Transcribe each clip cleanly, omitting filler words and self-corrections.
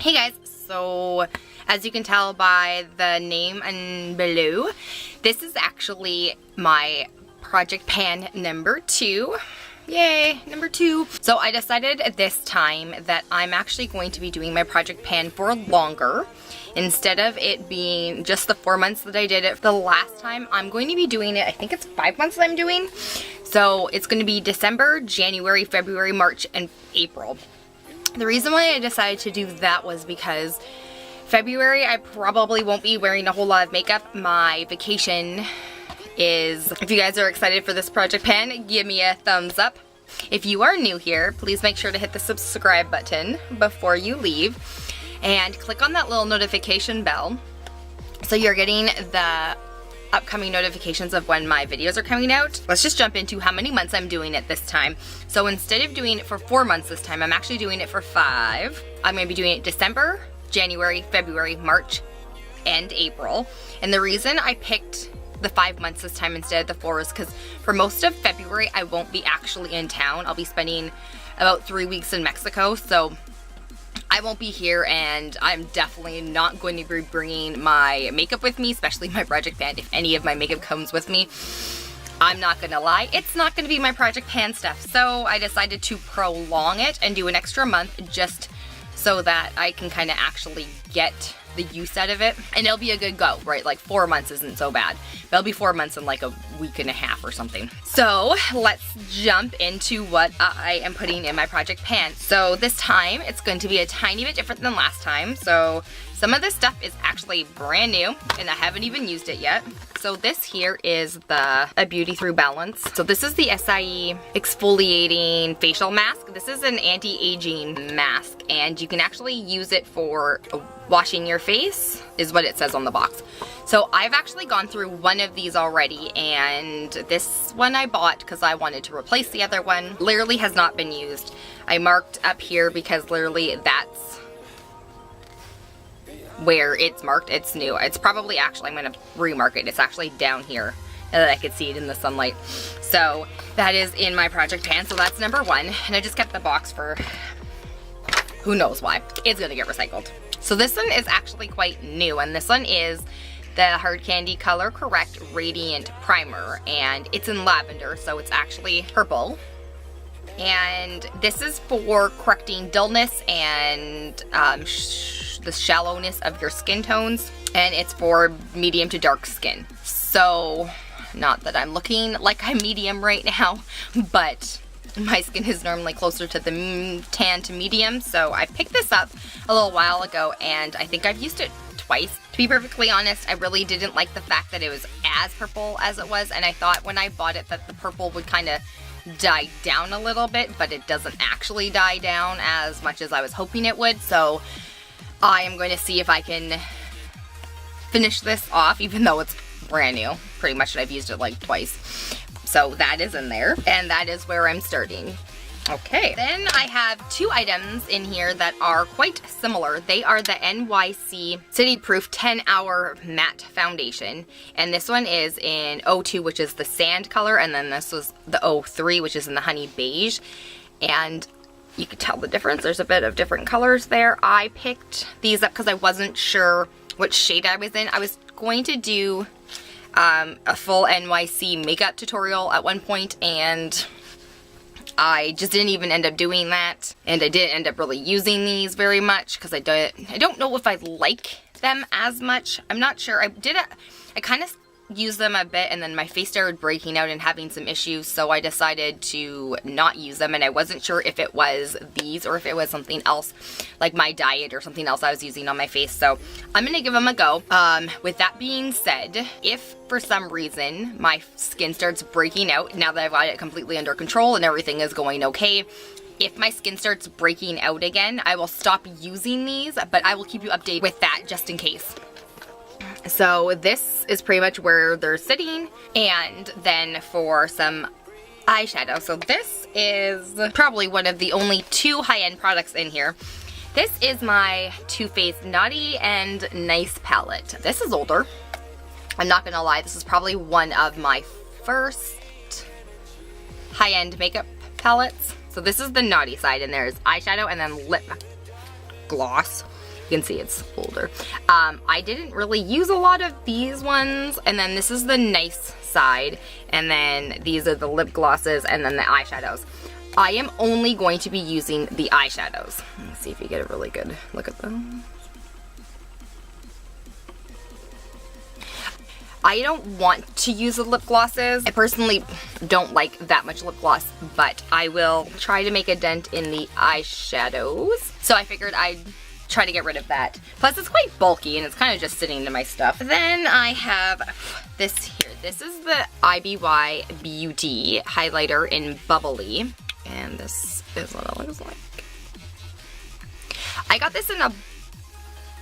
Hey guys, so as you can tell by the name and below, this is actually my Projrct Pan number 2. Yay, number 2. So I decided at this time that I'm actually going to be doing my Projrct Pan for longer. Instead of it being just the 4 months that I did it the last time, I'm going to be doing it, I think it's 5 months that I'm doing. So it's going to be December, January, February, March, and April. The reason why I decided to do that was because February I probably won't be wearing a whole lot of makeup. My vacation is, if you guys are excited for this Projrct Pan, give me a thumbs up. If you are new here, please make sure to hit the subscribe button before you leave and click on that little notification bell so you're getting the upcoming notifications of when my videos are coming out. Let's just jump into how many months I'm doing it this time. So instead of doing it for 4 months this time, I'm actually doing it for 5. I'm going to be doing it December, January, February, March, and April. And the reason I picked the 5 months this time instead of the 4 is because for most of February I won't be actually in town. I'll be spending about 3 weeks in Mexico, so I won't be here, and I'm definitely not going to be bringing my makeup with me, especially my Projrct Pan. If any of my makeup comes with me, I'm not gonna lie, it's not gonna be my Projrct Pan stuff. So I decided to prolong it and do an extra month just so that I can kind of actually get the use out of it, and it'll be a good go, right? Like 4 months isn't so bad. But it'll be 4 months in like a week and a half or something. So let's jump into what I am putting in my Projrct Pan. So this time it's going to be a tiny bit different than last time. So some of this stuff is actually brand new and I haven't even used it yet. So this here is a Beauty Through Balance. So this is the acai exfoliating facial mask. This is an anti-aging mask, and you can actually use it for washing your face, is what it says on the box. So I've actually gone through one of these already, and this one I bought because I wanted to replace the other one. Literally has not been used. I marked up here because literally that's where it's marked. It's new. It's probably actually, I'm going to remark it. It's actually down here so that I could see it in the sunlight. So that is in my Projrct Pan. So that's number 1. And I just kept the box for who knows why. It's going to get recycled. So this one is actually quite new, and this one is the Hard Candy Color Correct Radiant Primer, and it's in lavender, so it's actually purple. And this is for correcting dullness and the shallowness of your skin tones, and it's for medium to dark skin. So, not that I'm looking like I'm medium right now, but my skin is normally closer to the tan to medium, so I picked this up a little while ago, and I think I've used it twice. To be perfectly honest, I really didn't like the fact that it was as purple as it was, and I thought when I bought it that the purple would kind of die down a little bit, but it doesn't actually die down as much as I was hoping it would. So I am going to see if I can finish this off, even though it's brand new, pretty much, and I've used it like twice. So that is in there, and that is where I'm starting. Okay, then I have 2 items in here that are quite similar. They are the NYC City Proof 10-Hour Matte Foundation, and this one is in 02, which is the sand color, and then this was the 03, which is in the honey beige, and you can tell the difference. There's a bit of different colors there. I picked these up because I wasn't sure what shade I was in. I was going to do a full NYC makeup tutorial at one point, and I just didn't even end up doing that, and I didn't end up really using these very much because I don't know if I like them as much. I'm not sure. I kind of used them a bit, and then my face started breaking out and having some issues, so I decided to not use them, and I wasn't sure if it was these or if it was something else, like my diet or something else I was using on my face, so I'm gonna give them a go. With that being said, if for some reason my skin starts breaking out, now that I've got it completely under control and everything is going okay, if my skin starts breaking out again, I will stop using these, but I will keep you updated with that just in case. So this is pretty much where they're sitting, and then for some eyeshadow. So this is probably one of the only 2 high-end products in here. This is my Too Faced Naughty and Nice palette. This is older. I'm not gonna lie, this is probably one of my first high-end makeup palettes. So this is the naughty side, and there's eyeshadow and then lip gloss. You can see it's older. I didn't really use a lot of these ones, and then this is the nice side, and then these are the lip glosses, and then the eyeshadows. I am only going to be using the eyeshadows. Let's see if you get a really good look at them. I don't want to use the lip glosses. I personally don't like that much lip gloss, but I will try to make a dent in the eyeshadows. So I figured I'd try to get rid of that. Plus it's quite bulky and it's kind of just sitting into my stuff. Then I have this here. This is the IBY Beauty highlighter in Bubbly. And this is what it looks like. I got this in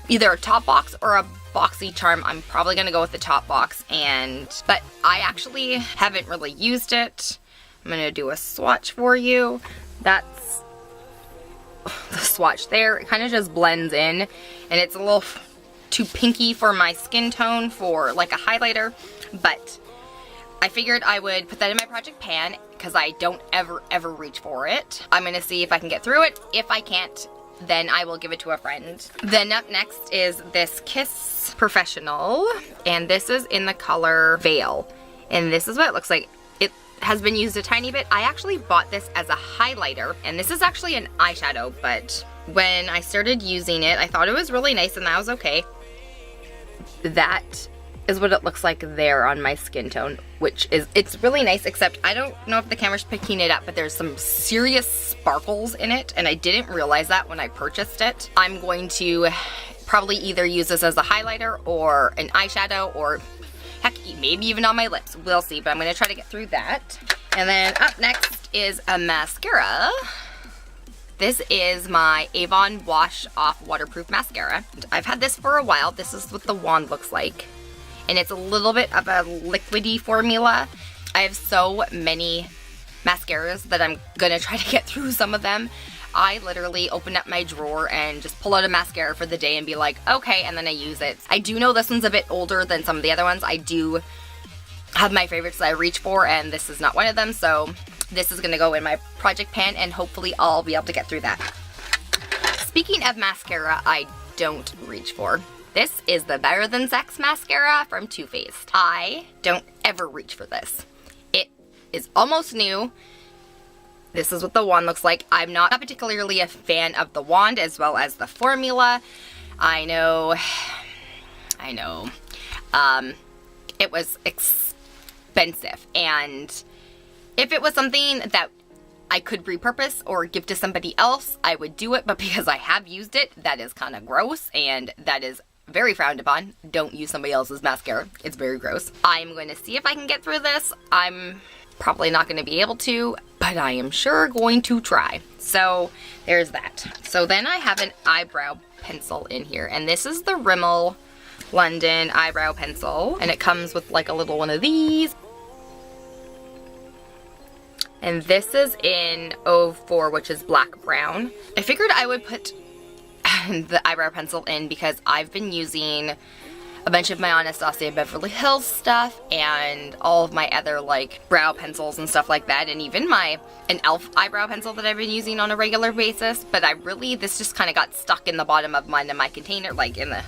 either a top box or a boxy charm. I'm probably gonna go with the top box, but I actually haven't really used it. I'm gonna do a swatch for you. That's the swatch there. It kind of just blends in, and it's a little too pinky for my skin tone for like a highlighter, but I figured I would put that in my Project Pan because I don't ever reach for it. I'm gonna see if I can get through it. If I can't, then I will give it to a friend. Then up next is this Kiss Professional, and this is in the color Veil, and this is what it looks like. It has been used a tiny bit. I actually bought this as a highlighter, and this is actually an eyeshadow, but when I started using it, I thought it was really nice, and that was okay. That is what it looks like there on my skin tone, which is, it's really nice, except I don't know if the camera's picking it up, but there's some serious sparkles in it, and I didn't realize that when I purchased it. I'm going to probably either use this as a highlighter or an eyeshadow, or heck, maybe even on my lips. We'll see, but I'm gonna try to get through that. And then up next is a mascara. This is my Avon Wash Off Waterproof Mascara. I've had this for a while. This is what the wand looks like. And it's a little bit of a liquidy formula. I have so many mascaras that I'm gonna try to get through some of them. I literally open up my drawer and just pull out a mascara for the day and be like, okay, and then I use it. I do know this one's a bit older than some of the other ones. I do have my favorites that I reach for, and this is not one of them, so this is gonna go in my Project Pan, and hopefully I'll be able to get through that. Speaking of mascara I don't reach for, this is the Better Than Sex mascara from Too Faced. I don't ever reach for this. It is almost new. This is what the wand looks like. I'm not particularly a fan of the wand as well as the formula. I know. It was expensive, and if it was something that I could repurpose or give to somebody else, I would do it, but because I have used it, that is kind of gross, and that is very frowned upon. Don't use somebody else's mascara. It's very gross. I'm going to see if I can get through this. I'm probably not going to be able to, but I am sure going to try. So there's that. So then I have an eyebrow pencil in here, and this is the Rimmel London eyebrow pencil, and it comes with like a little one of these. And this is in 04, which is black brown. I figured I would put the eyebrow pencil in because I've been using a bunch of my Anastasia Beverly Hills stuff and all of my other like brow pencils and stuff like that, and even an e.l.f. eyebrow pencil that I've been using on a regular basis, but this just kind of got stuck in the bottom of my container, like in a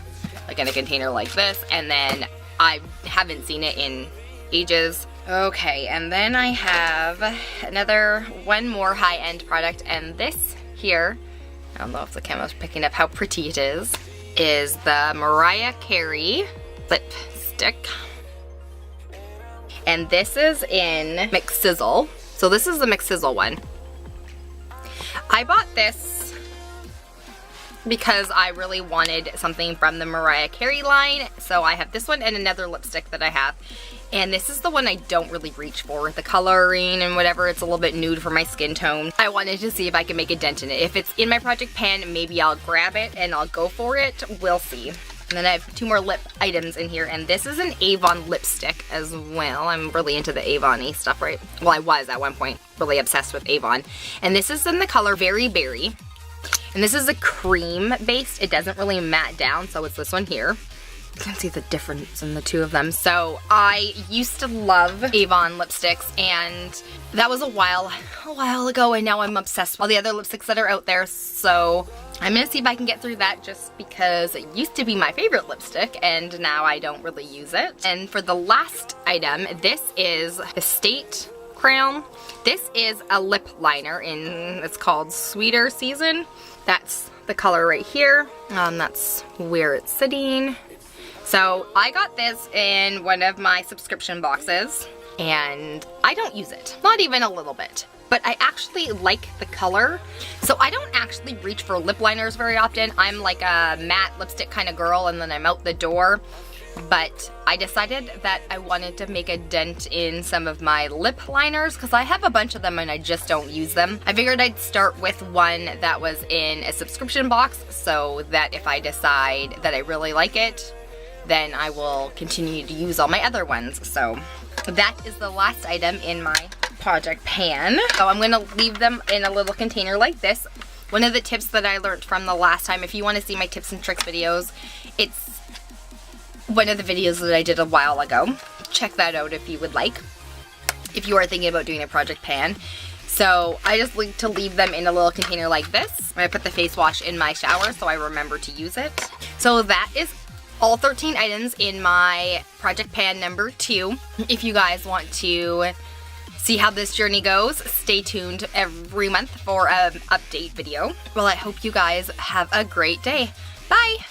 container like this, and then I haven't seen it in ages. Okay, and then I have one more high-end product, and this here, I don't know if the camera's picking up how pretty it is the Mariah Carey lipstick. And this is in mcsizzle. So this is the mcsizzle one. I bought this because I really wanted something from the Mariah Carey line. So I have this one and another lipstick that I have. And this is the one I don't really reach for. The coloring and whatever, it's a little bit nude for my skin tone. I wanted to see if I can make a dent in it. If it's in my Project Pan, maybe I'll grab it and I'll go for it. We'll see. And then I have two more lip items in here, and this is an Avon lipstick as well. I'm really into the Avon-y stuff, right? Well, I was at one point really obsessed with Avon. And this is in the color Very Berry. And this is a cream based. It doesn't really matte down, so it's this one here. You can see the difference in the two of them. So I used to love Avon lipsticks, and that was a while ago, and now I'm obsessed with all the other lipsticks that are out there. So I'm gonna see if I can get through that, just because it used to be my favorite lipstick and now I don't really use it. And for the last item, this is the State Crown. This is a lip liner it's called Sweeter Season. That's the color right here. That's where it's sitting. So I got this in one of my subscription boxes, and I don't use it, not even a little bit. But I actually like the color, so I don't actually reach for lip liners very often. I'm like a matte lipstick kind of girl, and then I'm out the door. But I decided that I wanted to make a dent in some of my lip liners, because I have a bunch of them and I just don't use them. I figured I'd start with one that was in a subscription box, so that if I decide that I really like it, then I will continue to use all my other ones. So that is the last item in my Projrct Pan. So I'm gonna leave them in a little container like this. One of the tips that I learned from the last time, if you want to see my tips and tricks videos, it's one of the videos that I did a while ago. Check that out if you would like, if you are thinking about doing a Projrct Pan. So I just like to leave them in a little container like this. I put the face wash in my shower so I remember to use it. So that is all 13 items in my Projrct Pan number 2. If you guys want to see how this journey goes, stay tuned every month for an update video. Well, I hope you guys have a great day. Bye!